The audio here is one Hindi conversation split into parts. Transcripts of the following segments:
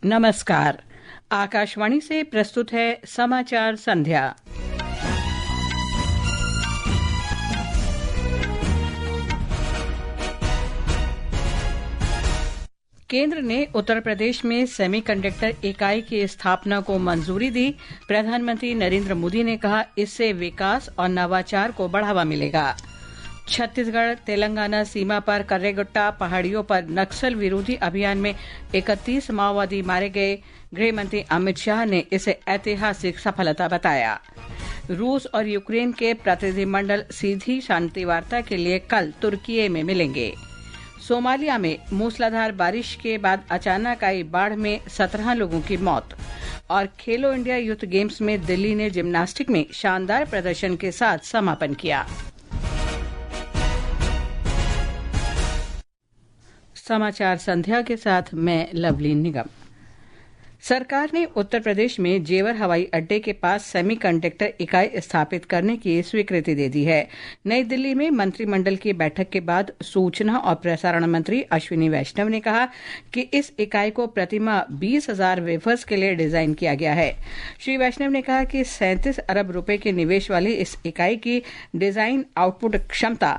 नमस्कार। आकाशवाणी से प्रस्तुत है समाचार संध्या। केंद्र ने उत्तर प्रदेश में सेमीकंडक्टर इकाई की स्थापना को मंजूरी दी। प्रधानमंत्री नरेंद्र मोदी ने कहा, इससे विकास और नवाचार को बढ़ावा मिलेगा। छत्तीसगढ़ तेलंगाना सीमा पर कर्रेगुट्टा पहाड़ियों पर नक्सल विरोधी अभियान में 31 माओवादी मारे गए। गृह मंत्री अमित शाह ने इसे ऐतिहासिक सफलता बताया। रूस और यूक्रेन के प्रतिनिधिमंडल सीधी शांति वार्ता के लिए कल तुर्की में मिलेंगे। सोमालिया में मूसलाधार बारिश के बाद अचानक आई बाढ़ में 17 लोगों की मौत। और खेलो इंडिया यूथ गेम्स में दिल्ली ने जिम्नास्टिक में शानदार प्रदर्शन के साथ समापन किया। समाचार संध्या के साथ मैं लवली निगम। सरकार ने उत्तर प्रदेश में जेवर हवाई अड्डे के पास सेमीकंडक्टर इकाई स्थापित करने की स्वीकृति दे दी है। नई दिल्ली में मंत्रिमंडल की बैठक के बाद सूचना और प्रसारण मंत्री अश्विनी वैष्णव ने कहा कि इस इकाई को प्रतिमाह 20,000 वेफर्स के लिए डिजाइन किया गया है। श्री वैष्णव ने कहा कि 37 अरब रुपए के निवेश वाली इस इकाई की डिजाइन आउटपुट क्षमता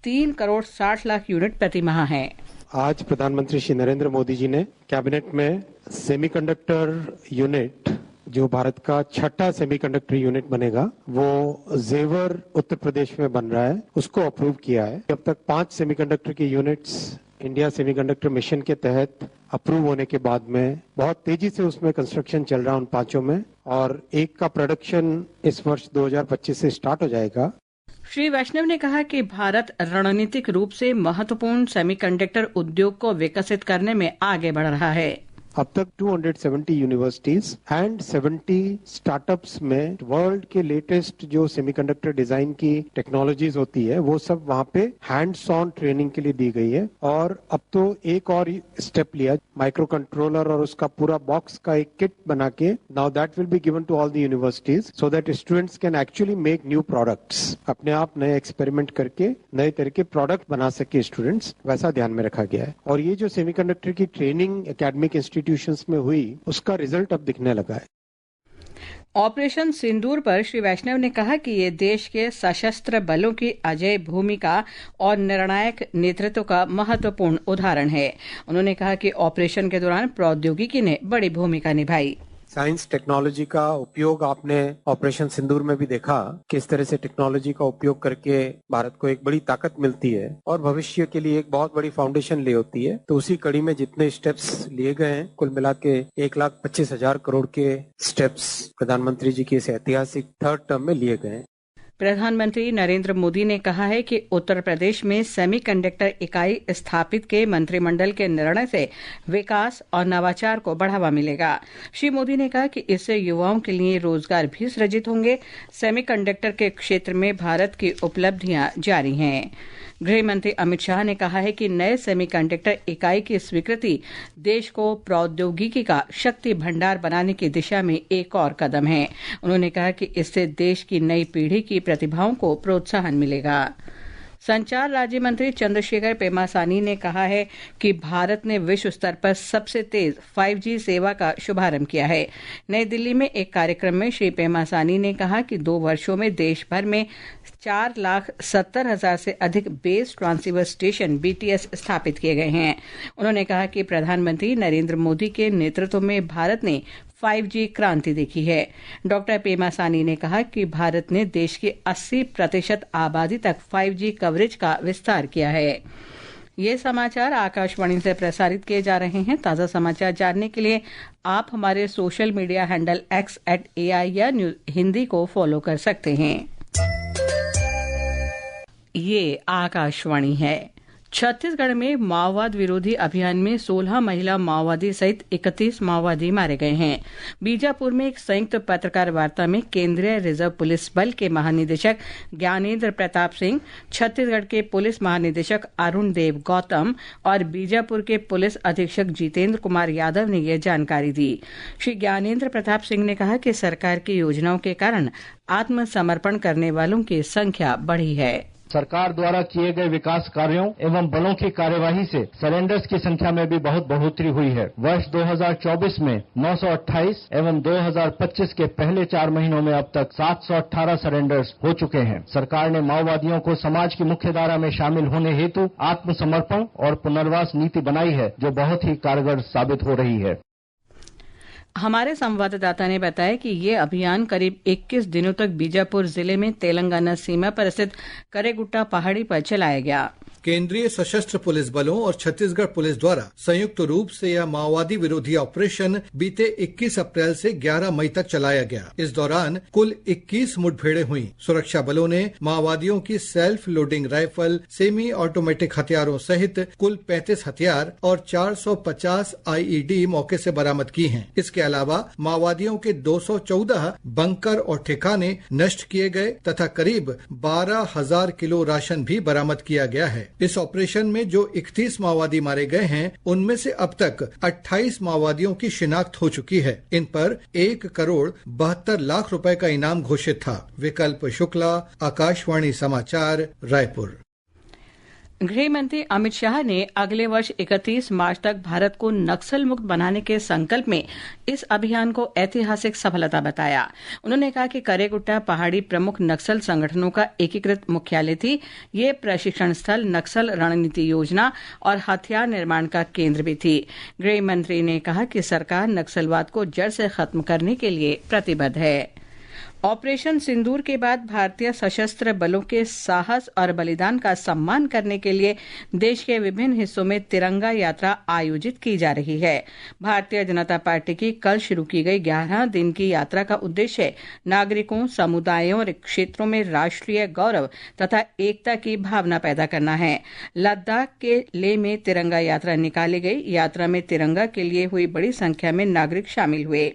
3 करोड़ 60 लाख यूनिट प्रतिमाह है। आज प्रधानमंत्री श्री नरेंद्र मोदी जी ने कैबिनेट में सेमीकंडक्टर यूनिट, जो भारत का छठा सेमीकंडक्टर यूनिट बनेगा, वो जेवर उत्तर प्रदेश में बन रहा है, उसको अप्रूव किया है। अब तक 5 सेमीकंडक्टर की यूनिट्स इंडिया सेमीकंडक्टर मिशन के तहत अप्रूव होने के बाद में बहुत तेजी से उसमें कंस्ट्रक्शन चल रहा है उन 5 में, और एक का प्रोडक्शन इस वर्ष 2025 से स्टार्ट हो जाएगा। श्री वैष्णव ने कहा कि भारत रणनीतिक रूप से महत्वपूर्ण सेमीकंडक्टर उद्योग को विकसित करने में आगे बढ़ रहा है। अब तक 270 यूनिवर्सिटीज एंड 70 स्टार्टअप्स में वर्ल्ड के लेटेस्ट जो सेमीकंडक्टर डिजाइन की टेक्नोलॉजीज होती है, वो सब वहाँ पे हैंड्स ऑन ट्रेनिंग के लिए दी गई है। और अब तो एक और स्टेप लिया, माइक्रो कंट्रोलर और उसका पूरा बॉक्स का एक किट बना के now that will be given to all the universities so that students can actually make new products. अपने आप नए एक्सपेरिमेंट करके नए तरह के प्रोडक्ट बना सके स्टूडेंट्स, वैसा ध्यान में रखा गया है। और ये जो सेमीकंडक्टर की ट्रेनिंग एकेडमिक इंस्टीट्यूशंस में हुई, उसका रिजल्ट अब दिखने लगा है। ऑपरेशन सिंदूर पर श्री वैष्णव ने कहा कि ये देश के सशस्त्र बलों की अजेय भूमिका और निर्णायक नेतृत्व का महत्वपूर्ण उदाहरण है। उन्होंने कहा कि ऑपरेशन के दौरान प्रौद्योगिकी ने बड़ी भूमिका निभाई। साइंस टेक्नोलॉजी का उपयोग आपने ऑपरेशन सिंदूर में भी देखा, किस तरह से टेक्नोलॉजी का उपयोग करके भारत को एक बड़ी ताकत मिलती है और भविष्य के लिए एक बहुत बड़ी फाउंडेशन ले होती है। तो उसी कड़ी में जितने स्टेप्स लिए गए हैं, कुल मिला के 1,25,000 करोड़ के स्टेप्स प्रधानमंत्री जी के इस ऐतिहासिक 3rd टर्म में लिए गए हैं। प्रधानमंत्री नरेंद्र मोदी ने कहा है कि उत्तर प्रदेश में सेमीकंडक्टर इकाई स्थापित के मंत्रिमंडल के निर्णय से विकास और नवाचार को बढ़ावा मिलेगा। श्री मोदी ने कहा कि इससे युवाओं के लिए रोजगार भी सृजित होंगे। सेमीकंडक्टर के क्षेत्र में भारत की उपलब्धियां जारी हैं। गृह मंत्री अमित शाह ने कहा है कि नए सेमीकंडक्टर इकाई की स्वीकृति देश को प्रौद्योगिकी का शक्ति भंडार बनाने की दिशा में एक और कदम है। उन्होंने कहा कि इससे देश की नई पीढ़ी की प्रतिभाओं को प्रोत्साहन मिलेगा। संचार राज्य मंत्री चंद्रशेखर पेमासानी ने कहा है कि भारत ने विश्व स्तर पर सबसे तेज 5G सेवा का शुभारंभ किया है। नई दिल्ली में एक कार्यक्रम में श्री पेमासानी ने कहा कि 2 वर्षों में देश भर में 4,70,000 से अधिक बेस ट्रांसीवर स्टेशन BTS स्थापित किए गए हैं। उन्होंने कहा कि प्रधानमंत्री नरेंद्र मोदी के नेतृत्व में भारत ने 5G क्रांति देखी है। डॉक्टर पेमासानी ने कहा कि भारत ने देश की 80% आबादी तक 5G कवरेज का विस्तार किया है। ये समाचार आकाशवाणी से प्रसारित किए जा रहे हैं। ताज़ा समाचार जानने के लिए आप हमारे social media handle X @AI या न्यूज हिंदी को फॉलो कर सकते हैं। ये आकाशवाणी है। छत्तीसगढ़ में माओवाद विरोधी अभियान में 16 महिला माओवादी सहित 31 माओवादी मारे गए हैं। बीजापुर में एक संयुक्त पत्रकार वार्ता में केंद्रीय रिजर्व पुलिस बल के महानिदेशक ज्ञानेंद्र प्रताप सिंह, छत्तीसगढ़ के पुलिस महानिदेशक अरुण देव गौतम और बीजापुर के पुलिस अधीक्षक जितेंद्र कुमार यादव ने यह जानकारी दी। श्री ज्ञानेंद्र प्रताप सिंह ने कहा कि सरकार की योजनाओं के कारण आत्मसमर्पण करने वालों की संख्या बढ़ी है। सरकार द्वारा किए गए विकास कार्यों एवं बलों की कार्यवाही से सरेंडर्स की संख्या में भी बहुत बढ़ोतरी हुई है। वर्ष 2024 में 928 एवं 2025 के पहले 4 महीनों में अब तक 718 सरेंडर्स हो चुके हैं। सरकार ने माओवादियों को समाज की मुख्य धारा में शामिल होने हेतु आत्मसमर्पण और पुनर्वास नीति बनाई है, जो बहुत ही कारगर साबित हो रही है। हमारे संवाददाता ने बताया कि ये अभियान करीब 21 दिनों तक बीजापुर जिले में तेलंगाना सीमा पर स्थित करेगुट्टा पहाड़ी पर चलाया गया। केंद्रीय सशस्त्र पुलिस बलों और छत्तीसगढ़ पुलिस द्वारा संयुक्त रूप से यह माओवादी विरोधी ऑपरेशन बीते 21 अप्रैल से 11 मई तक चलाया गया। इस दौरान कुल 21 मुठभेड़ें हुई। सुरक्षा बलों ने माओवादियों की self loading rifle, semi automatic हथियारों सहित कुल 35 हथियार और 450 आईईडी मौके से बरामद की हैं। इसके अलावा माओवादियों के 214 बंकर और ठिकाने नष्ट किए गए तथा करीब 12,000 किलो राशन भी बरामद किया गया है। इस ऑपरेशन में जो 31 माओवादी मारे गए हैं, उनमें से अब तक 28 माओवादियों की शिनाख्त हो चुकी है। इन पर 1 करोड़ 72 लाख रुपए का इनाम घोषित था। विकल्प शुक्ला, आकाशवाणी समाचार, रायपुर। गृह मंत्री अमित शाह ने अगले वर्ष 31 मार्च तक भारत को नक्सल मुक्त बनाने के संकल्प में इस अभियान को ऐतिहासिक सफलता बताया। उन्होंने कहा कि करेगुट्टा पहाड़ी प्रमुख नक्सल संगठनों का एकीकृत मुख्यालय थी। ये प्रशिक्षण स्थल, नक्सल रणनीति योजना और हथियार निर्माण का केंद्र भी थी। गृह मंत्री ने कहा कि सरकार नक्सलवाद को जड़ से खत्म करने के लिए प्रतिबद्ध है। ऑपरेशन सिंदूर के बाद भारतीय सशस्त्र बलों के साहस और बलिदान का सम्मान करने के लिए देश के विभिन्न हिस्सों में तिरंगा यात्रा आयोजित की जा रही है। भारतीय जनता पार्टी की कल शुरू की गई 11 दिन की यात्रा का उद्देश्य नागरिकों, समुदायों और क्षेत्रों में राष्ट्रीय गौरव तथा एकता की भावना पैदा करना है। लद्दाख के लेह में तिरंगा यात्रा निकाली गई। यात्रा में तिरंगा के लिए हुई बड़ी संख्या में नागरिक शामिल हुए।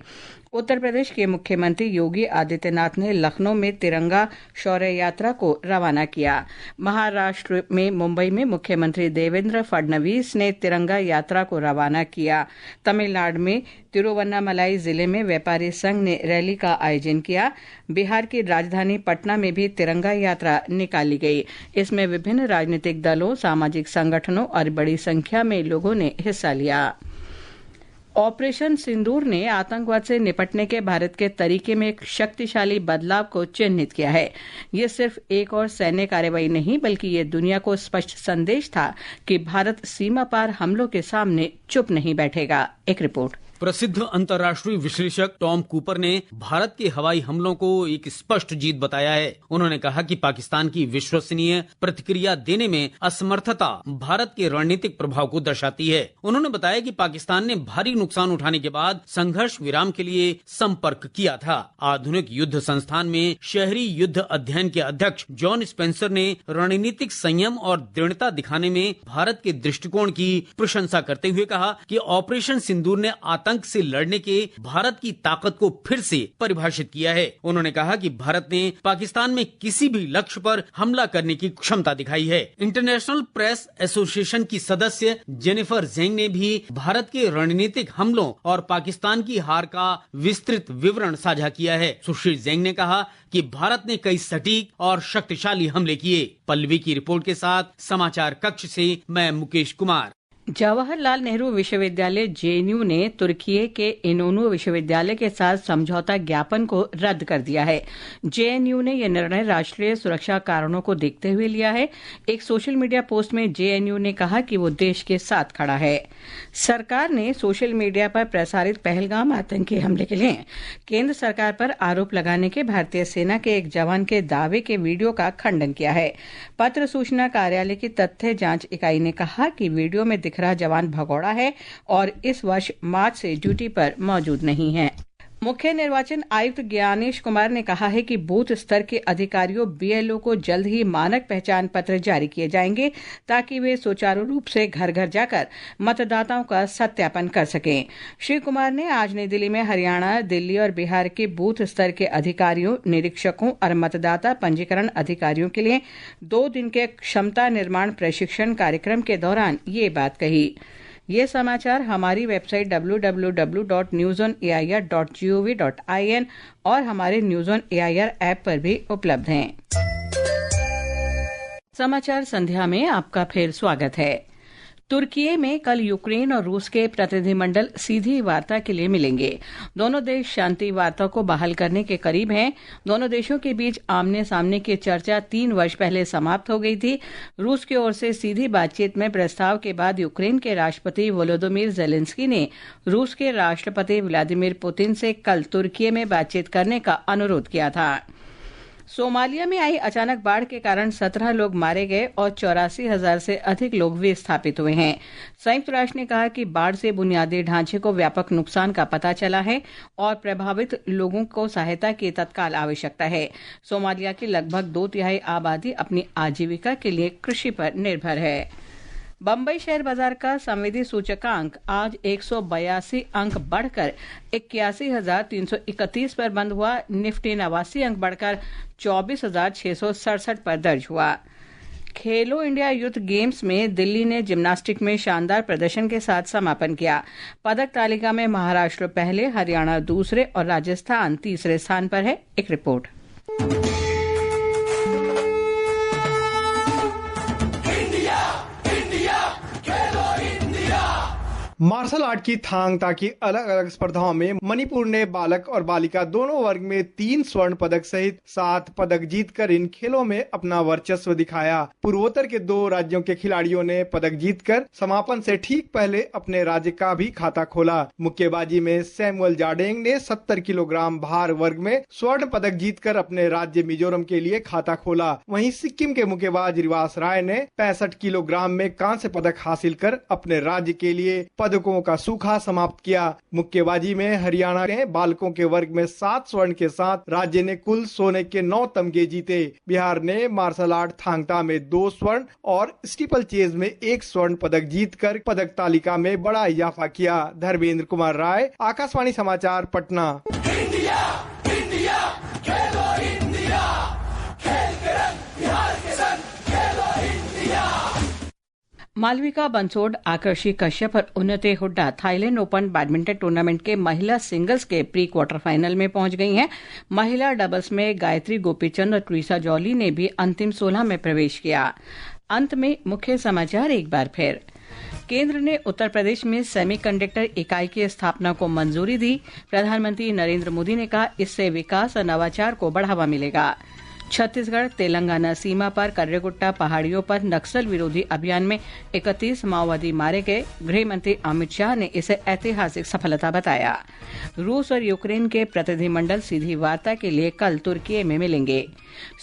उत्तर प्रदेश के मुख्यमंत्री योगी आदित्यनाथ ने लखनऊ में तिरंगा शौर्य यात्रा को रवाना किया। महाराष्ट्र में मुंबई में मुख्यमंत्री देवेंद्र फडणवीस ने तिरंगा यात्रा को रवाना किया। तमिलनाडु में तिरुवन्नामलाई जिले में व्यापारी संघ ने रैली का आयोजन किया। बिहार की राजधानी पटना में भी तिरंगा यात्रा निकाली गई। इसमें विभिन्न राजनीतिक दलों, सामाजिक संगठनों और बड़ी संख्या में लोगों ने हिस्सा लिया। ऑपरेशन सिंदूर ने आतंकवाद से निपटने के भारत के तरीके में एक शक्तिशाली बदलाव को चिन्हित किया है। ये सिर्फ एक और सैन्य कार्रवाई नहीं, बल्कि ये दुनिया को स्पष्ट संदेश था कि भारत सीमा पार हमलों के सामने चुप नहीं बैठेगा। एक रिपोर्ट। प्रसिद्ध अंतर्राष्ट्रीय विश्लेषक टॉम कूपर ने भारत के हवाई हमलों को एक स्पष्ट जीत बताया है। उन्होंने कहा कि पाकिस्तान की विश्वसनीय प्रतिक्रिया देने में असमर्थता भारत के रणनीतिक प्रभाव को दर्शाती है। उन्होंने बताया कि पाकिस्तान ने भारी नुकसान उठाने के बाद संघर्ष विराम के लिए संपर्क किया था। आधुनिक युद्ध संस्थान में शहरी युद्ध अध्ययन के अध्यक्ष जॉन स्पेंसर ने रणनीतिक संयम और दृढ़ता दिखाने में भारत के दृष्टिकोण की प्रशंसा करते हुए कहा कि ऑपरेशन सिंदूर ने आतंक से लड़ने के भारत की ताकत को फिर से परिभाषित किया है। उन्होंने कहा कि भारत ने पाकिस्तान में किसी भी लक्ष्य पर हमला करने की क्षमता दिखाई है। इंटरनेशनल प्रेस एसोसिएशन की सदस्य जेनिफर जेंग ने भी भारत के रणनीतिक हमलों और पाकिस्तान की हार का विस्तृत विवरण साझा किया है। सुश्री जेंग ने कहा कि भारत ने कई सटीक और शक्तिशाली हमले किए। पल्लवी की रिपोर्ट के साथ समाचार कक्ष से मैं मुकेश कुमार। जवाहरलाल नेहरू विश्वविद्यालय जेएनयू ने तुर्की के इनोनू विश्वविद्यालय के साथ समझौता ज्ञापन को रद्द कर दिया है। जेएनयू ने यह निर्णय राष्ट्रीय सुरक्षा कारणों को देखते हुए लिया है। एक सोशल मीडिया पोस्ट में जेएनयू ने कहा कि वो देश के साथ खड़ा है। सरकार ने सोशल मीडिया पर प्रसारित पहलगाम आतंकी हमले के लिए केंद्र सरकार पर आरोप लगाने के भारतीय सेना के एक जवान के दावे के वीडियो का खंडन किया है। पत्र सूचना कार्यालय की तथ्य जांच इकाई ने कहा कि वीडियो में दिख रहा जवान भगोड़ा है और इस वर्ष मार्च से ड्यूटी पर मौजूद नहीं है। मुख्य निर्वाचन आयुक्त ज्ञानेश कुमार ने कहा है कि बूथ स्तर के अधिकारियों बीएलओ को जल्द ही मानक पहचान पत्र जारी किए जाएंगे ताकि वे सुचारू रूप से घर घर जाकर मतदाताओं का सत्यापन कर सकें। श्री कुमार ने आज नई दिल्ली में हरियाणा, दिल्ली और बिहार के बूथ स्तर के अधिकारियों, निरीक्षकों और मतदाता पंजीकरण अधिकारियों के लिए 2 दिन के क्षमता निर्माण प्रशिक्षण कार्यक्रम के दौरान ये बात कही। ये समाचार हमारी वेबसाइट www.newsonair.gov.in और हमारे न्यूज़ ऑन एआईआर ऐप पर भी उपलब्ध हैं। समाचार संध्या में आपका फिर स्वागत है। तुर्की में कल यूक्रेन और रूस के प्रतिनिधिमंडल सीधी वार्ता के लिए मिलेंगे। दोनों देश शांति वार्ता को बहाल करने के करीब हैं। दोनों देशों के बीच आमने सामने की चर्चा 3 वर्ष पहले समाप्त हो गई थी। रूस की ओर से सीधी बातचीत में प्रस्ताव के बाद यूक्रेन के राष्ट्रपति वोलोदिमीर जेलेंस्की ने रूस के राष्ट्रपति व्लादिमीर पुतिन से कल तुर्की में बातचीत करने का अनुरोध किया था। सोमालिया में आई अचानक बाढ़ के कारण 17 लोग मारे गए और 84,000 से अधिक लोग विस्थापित हुए हैं। संयुक्त राष्ट्र ने कहा कि बाढ़ से बुनियादी ढांचे को व्यापक नुकसान का पता चला है और प्रभावित लोगों को सहायता की तत्काल आवश्यकता है। सोमालिया की लगभग 2/3 आबादी अपनी आजीविका के लिए कृषि पर निर्भर है। बम्बई शेयर बाजार का संवेदी सूचकांक आज 182 अंक बढ़कर 81,331 पर बंद हुआ। निफ्टी 89 अंक बढ़कर 24,667 पर दर्ज हुआ। खेलो इंडिया यूथ गेम्स में दिल्ली ने जिम्नास्टिक में शानदार प्रदर्शन के साथ समापन किया। पदक तालिका में महाराष्ट्र पहले, हरियाणा दूसरे और राजस्थान तीसरे स्थान पर है। एक रिपोर्ट। मार्शल आर्ट की थांग ता की अलग अलग स्पर्धाओं में मणिपुर ने बालक और बालिका दोनों वर्ग में 3 स्वर्ण पदक सहित 7 पदक जीतकर इन खेलों में अपना वर्चस्व दिखाया। पूर्वोत्तर के 2 राज्यों के खिलाड़ियों ने पदक जीतकर समापन से ठीक पहले अपने राज्य का भी खाता खोला। मुक्केबाजी में सैमुअल जाडेंग ने 70 किलोग्राम भार वर्ग में स्वर्ण पदक जीतकर अपने राज्य मिजोरम के लिए खाता खोला। वहीं सिक्किम के मुक्केबाज रिवास राय ने 65 किलोग्राम में कांस्य पदक हासिल कर अपने राज्य के लिए पदकों का सूखा समाप्त किया। मुक्केबाजी में हरियाणा ने बालकों के वर्ग में 7 स्वर्ण के साथ राज्य ने कुल सोने के 9 तमगे जीते। बिहार ने मार्शल आर्ट थांग ता में 2 स्वर्ण और स्टीपल चेज में 1 स्वर्ण पदक जीतकर पदक तालिका में बड़ा इजाफा किया। धर्मेंद्र कुमार राय, आकाशवाणी समाचार, पटना। इंडिया, इंडिया, खेलो इंडिया, खेल के रंग बिहार के संग, खेलो इंडिया। मालविका बंसोड, आकर्षि कश्यप और उन्नति Hooda Thailand open badminton tournament के महिला सिंगल्स के प्री क्वार्टर फाइनल में पहुंच गई हैं। महिला डबल्स में गायत्री गोपीचंद और ट्रीसा जॉली ने भी अंतिम 16 में प्रवेश किया। अंत में मुख्य समाचार एक बार फिर। केंद्र ने उत्तर प्रदेश में सेमीकंडक्टर इकाई की स्थापना को मंजूरी दी। प्रधानमंत्री नरेंद्र मोदी ने कहा, इससे विकास और नवाचार को बढ़ावा मिलेगा। छत्तीसगढ़ तेलंगाना सीमा पर कर्रेगुट्टा पहाड़ियों पर नक्सल विरोधी अभियान में 31 माओवादी मारे गए। गृह मंत्री अमित शाह ने इसे ऐतिहासिक सफलता बताया। रूस और यूक्रेन के प्रतिनिधिमंडल सीधी वार्ता के लिए कल तुर्की में मिलेंगे।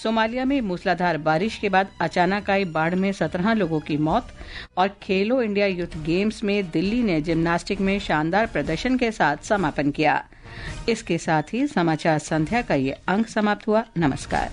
सोमालिया में मूसलाधार बारिश के बाद अचानक आई बाढ़ में 17 लोगों की मौत। और खेलो इंडिया यूथ गेम्स में दिल्ली ने जिम्नास्टिक में शानदार प्रदर्शन के साथ समापन किया। इसके साथ ही समाचार संध्या का ये अंक समाप्त हुआ। नमस्कार।